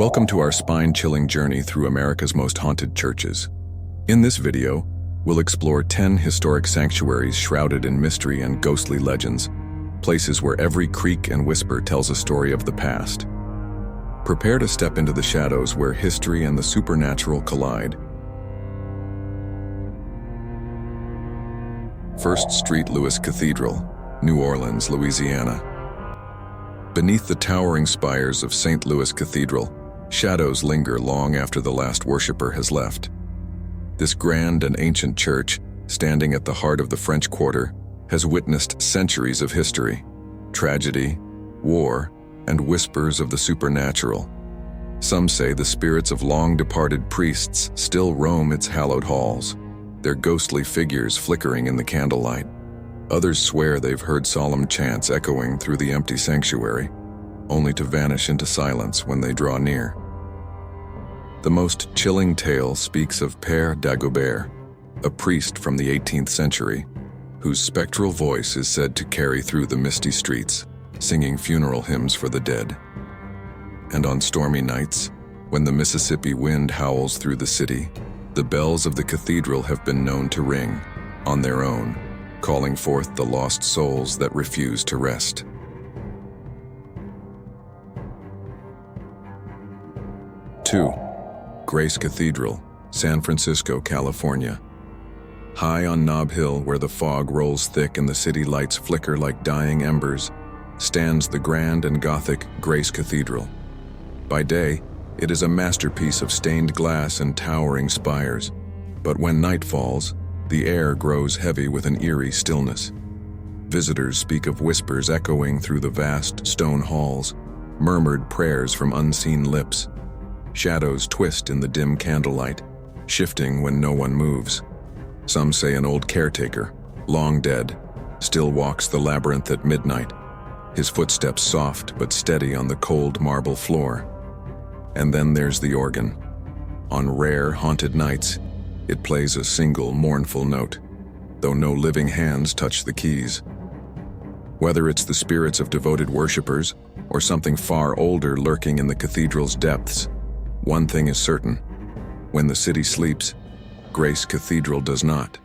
Welcome to our spine-chilling journey through America's most haunted churches. In this video, we'll explore 10 historic sanctuaries shrouded in mystery and ghostly legends, places where every creak and whisper tells a story of the past. Prepare to step into the shadows where history and the supernatural collide. First Street Louis Cathedral, New Orleans, Louisiana. Beneath the towering spires of St. Louis Cathedral, shadows linger long after the last worshiper has left. This grand and ancient church, standing at the heart of the French Quarter, has witnessed centuries of history, tragedy, war, and whispers of the supernatural. Some say the spirits of long-departed priests still roam its hallowed halls, their ghostly figures flickering in the candlelight. Others swear they've heard solemn chants echoing through the empty sanctuary, only to vanish into silence when they draw near. The most chilling tale speaks of Père Dagobert, a priest from the 18th century, whose spectral voice is said to carry through the misty streets, singing funeral hymns for the dead. And on stormy nights, when the Mississippi wind howls through the city, the bells of the cathedral have been known to ring, on their own, calling forth the lost souls that refuse to rest. Two, Grace Cathedral, San Francisco, California. High on Nob Hill, where the fog rolls thick and the city lights flicker like dying embers, stands the grand and Gothic Grace Cathedral. By day, it is a masterpiece of stained glass and towering spires, but when night falls, the air grows heavy with an eerie stillness. Visitors speak of whispers echoing through the vast stone halls, murmured prayers from unseen lips. Shadows twist in the dim candlelight, shifting when no one moves. Some say an old caretaker, long dead, still walks the labyrinth at midnight, his footsteps soft but steady on the cold marble floor. And then there's the organ. On rare, haunted nights, it plays a single mournful note, though no living hands touch the keys. Whether it's the spirits of devoted worshippers or something far older lurking in the cathedral's depths, one thing is certain: when the city sleeps, Grace Cathedral does not.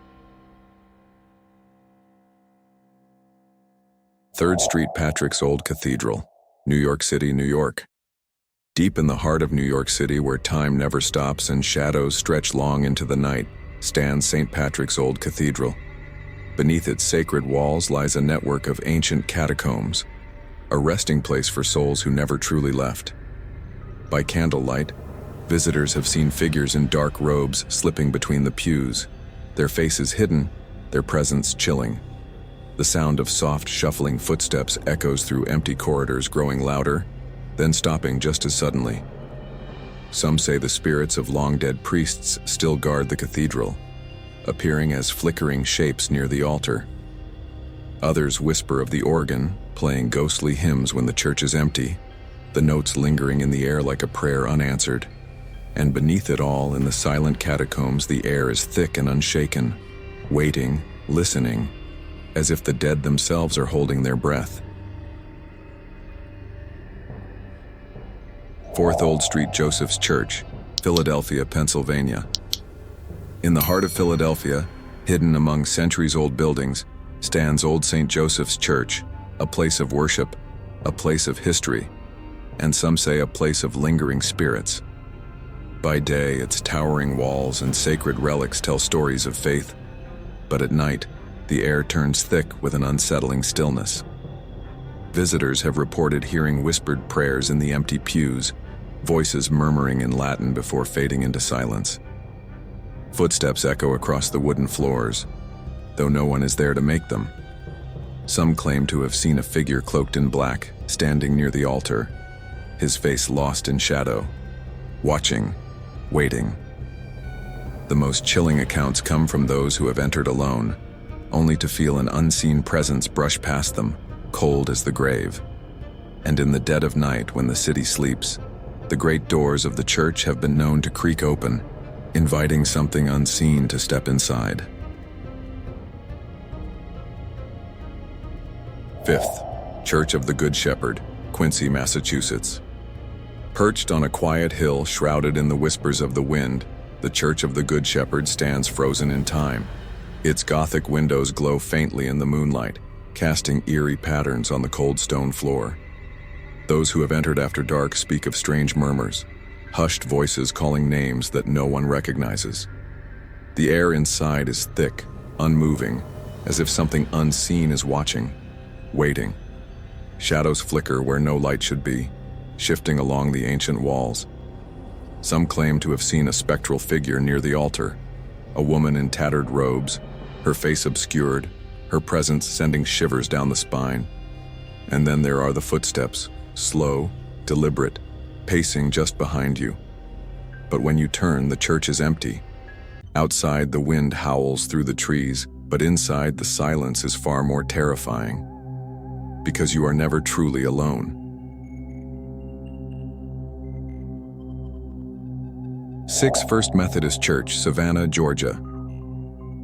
3rd Street Patrick's Old Cathedral, New York City, New York. Deep in the heart of New York City, where time never stops and shadows stretch long into the night, stands St. Patrick's Old Cathedral. Beneath its sacred walls lies a network of ancient catacombs, a resting place for souls who never truly left. By candlelight, visitors have seen figures in dark robes slipping between the pews, their faces hidden, their presence chilling. The sound of soft, shuffling footsteps echoes through empty corridors, growing louder, then stopping just as suddenly. Some say the spirits of long-dead priests still guard the cathedral, appearing as flickering shapes near the altar. Others whisper of the organ, playing ghostly hymns when the church is empty, the notes lingering in the air like a prayer unanswered. And beneath it all, in the silent catacombs, the air is thick and unshaken, waiting, listening, as if the dead themselves are holding their breath. 4th Old Street Joseph's Church, Philadelphia, Pennsylvania. In the heart of Philadelphia, hidden among centuries-old buildings, stands Old St. Joseph's Church, a place of worship, a place of history, and some say a place of lingering spirits. By day, its towering walls and sacred relics tell stories of faith, but at night, the air turns thick with an unsettling stillness. Visitors have reported hearing whispered prayers in the empty pews, voices murmuring in Latin before fading into silence. Footsteps echo across the wooden floors, though no one is there to make them. Some claim to have seen a figure cloaked in black, standing near the altar, his face lost in shadow, watching, waiting. The most chilling accounts come from those who have entered alone, only to feel an unseen presence brush past them, cold as the grave. And in the dead of night, when the city sleeps, the great doors of the church have been known to creak open, inviting something unseen to step inside. 5th, Church of the Good Shepherd, Quincy, Massachusetts. Perched on a quiet hill shrouded in the whispers of the wind, the Church of the Good Shepherd stands frozen in time. Its Gothic windows glow faintly in the moonlight, casting eerie patterns on the cold stone floor. Those who have entered after dark speak of strange murmurs, hushed voices calling names that no one recognizes. The air inside is thick, unmoving, as if something unseen is watching, waiting. Shadows flicker where no light should be, shifting along the ancient walls. Some claim to have seen a spectral figure near the altar, a woman in tattered robes, her face obscured, her presence sending shivers down the spine. And then there are the footsteps, slow, deliberate, pacing just behind you. But when you turn, the church is empty. Outside, the wind howls through the trees, but inside, the silence is far more terrifying, because you are never truly alone. 6 First Methodist Church, Savannah, Georgia.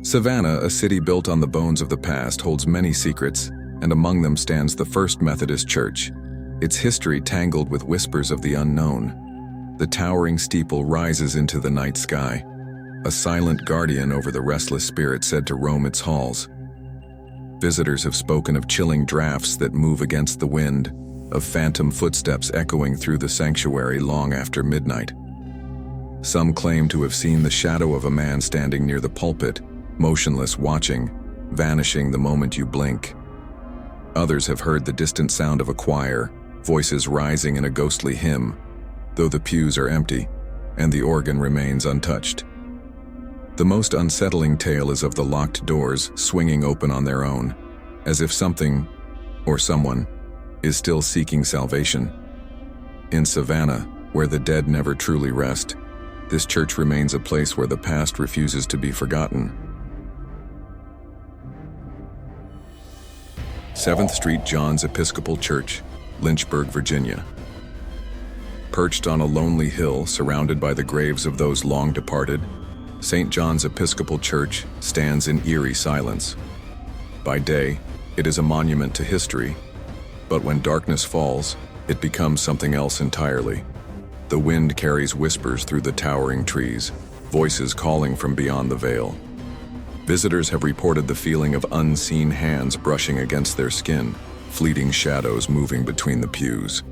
Savannah, a city built on the bones of the past, holds many secrets, and among them stands the First Methodist Church, its history tangled with whispers of the unknown. The towering steeple rises into the night sky, a silent guardian over the restless spirit said to roam its halls. Visitors have spoken of chilling drafts that move against the wind, of phantom footsteps echoing through the sanctuary long after midnight. Some claim to have seen the shadow of a man standing near the pulpit, motionless, watching, vanishing the moment you blink. Others have heard the distant sound of a choir, voices rising in a ghostly hymn, though the pews are empty and the organ remains untouched. The most unsettling tale is of the locked doors swinging open on their own, as if something, or someone, is still seeking salvation. In Savannah, where the dead never truly rest, this church remains a place where the past refuses to be forgotten. 7th Street John's Episcopal Church, Lynchburg, Virginia. Perched on a lonely hill surrounded by the graves of those long departed, St. John's Episcopal Church stands in eerie silence. By day, it is a monument to history, but when darkness falls, it becomes something else entirely. The wind carries whispers through the towering trees, voices calling from beyond the veil. Visitors have reported the feeling of unseen hands brushing against their skin, fleeting shadows moving between the pews.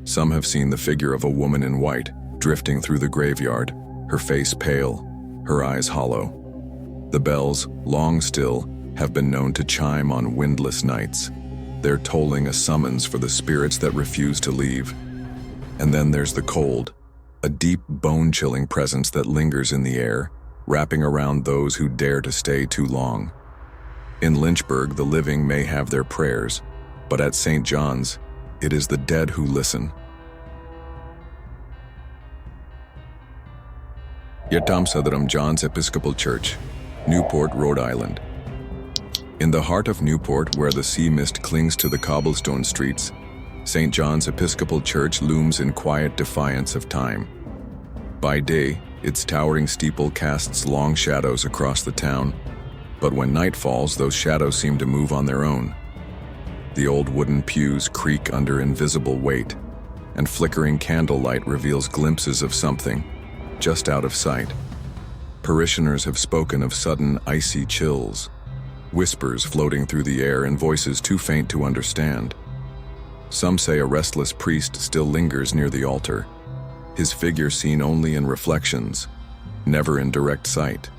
Some have seen the figure of a woman in white, drifting through the graveyard, her face pale, her eyes hollow. The bells, long still, have been known to chime on windless nights. They're tolling a summons for the spirits that refuse to leave. And then there's the cold, a deep, bone-chilling presence that lingers in the air, wrapping around those who dare to stay too long. In Lynchburg, the living may have their prayers, but at St. John's, it is the dead who listen. Yetamsadram John's Episcopal Church, Newport, Rhode Island. In the heart of Newport, where the sea mist clings to the cobblestone streets, St. John's Episcopal Church looms in quiet defiance of time. By day, its towering steeple casts long shadows across the town, but when night falls, those shadows seem to move on their own. The old wooden pews creak under invisible weight, and flickering candlelight reveals glimpses of something, just out of sight. Parishioners have spoken of sudden icy chills, whispers floating through the air and voices too faint to understand. Some say a restless priest still lingers near the altar, his figure seen only in reflections, never in direct sight.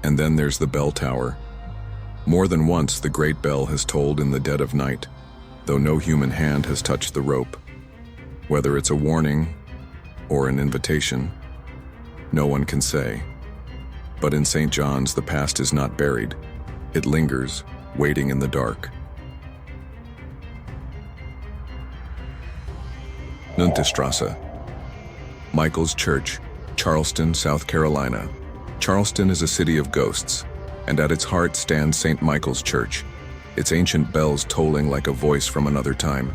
And then there's the bell tower. More than once the great bell has tolled in the dead of night, though no human hand has touched the rope. Whether it's a warning or an invitation, no one can say. But in St. John's, the past is not buried. It lingers, waiting in the dark. Nuntestrasse. Michael's Church, Charleston, South Carolina. Charleston is a city of ghosts, and at its heart stands St. Michael's Church, its ancient bells tolling like a voice from another time.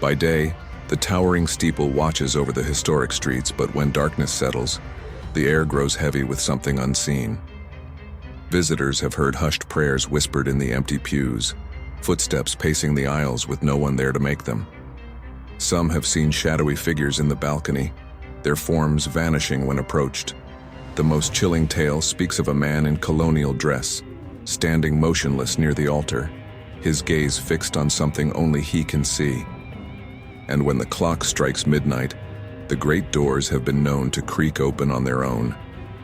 By day, the towering steeple watches over the historic streets, but when darkness settles, the air grows heavy with something unseen. Visitors have heard hushed prayers whispered in the empty pews, footsteps pacing the aisles with no one there to make them. Some have seen shadowy figures in the balcony, their forms vanishing when approached. The most chilling tale speaks of a man in colonial dress, standing motionless near the altar, his gaze fixed on something only he can see. And when the clock strikes midnight, the great doors have been known to creak open on their own,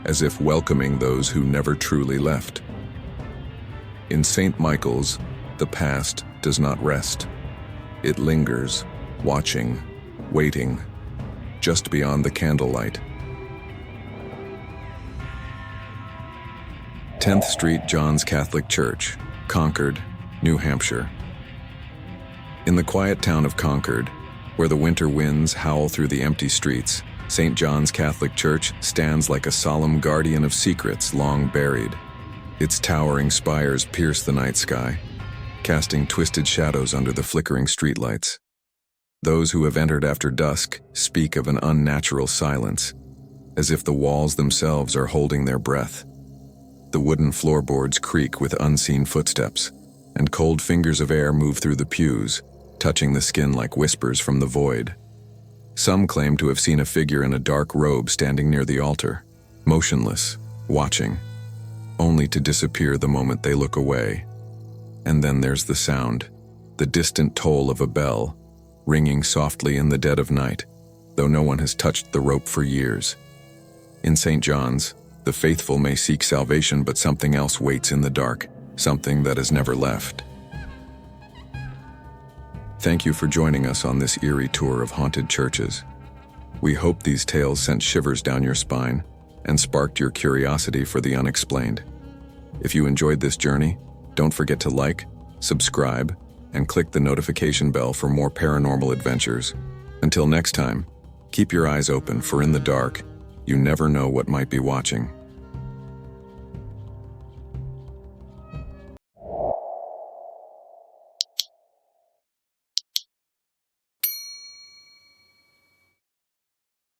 as if welcoming those who never truly left. In St. Michael's, the past does not rest. It lingers, watching, waiting, just beyond the candlelight. 10th Street John's Catholic Church, Concord, New Hampshire. In the quiet town of Concord, where the winter winds howl through the empty streets, St. John's Catholic Church stands like a solemn guardian of secrets long buried. Its towering spires pierce the night sky, casting twisted shadows under the flickering streetlights. Those who have entered after dusk speak of an unnatural silence, as if the walls themselves are holding their breath. The wooden floorboards creak with unseen footsteps, and cold fingers of air move through the pews, touching the skin like whispers from the void. Some claim to have seen a figure in a dark robe standing near the altar, motionless, watching, only to disappear the moment they look away. And then there's the sound, the distant toll of a bell, ringing softly in the dead of night, though no one has touched the rope for years. In St. John's, the faithful may seek salvation, but something else waits in the dark, something that has never left. Thank you for joining us on this eerie tour of haunted churches. We hope these tales sent shivers down your spine and sparked your curiosity for the unexplained. If you enjoyed this journey, don't forget to like, subscribe, and click the notification bell for more paranormal adventures. Until next time, keep your eyes open, for in the dark, you never know what might be watching.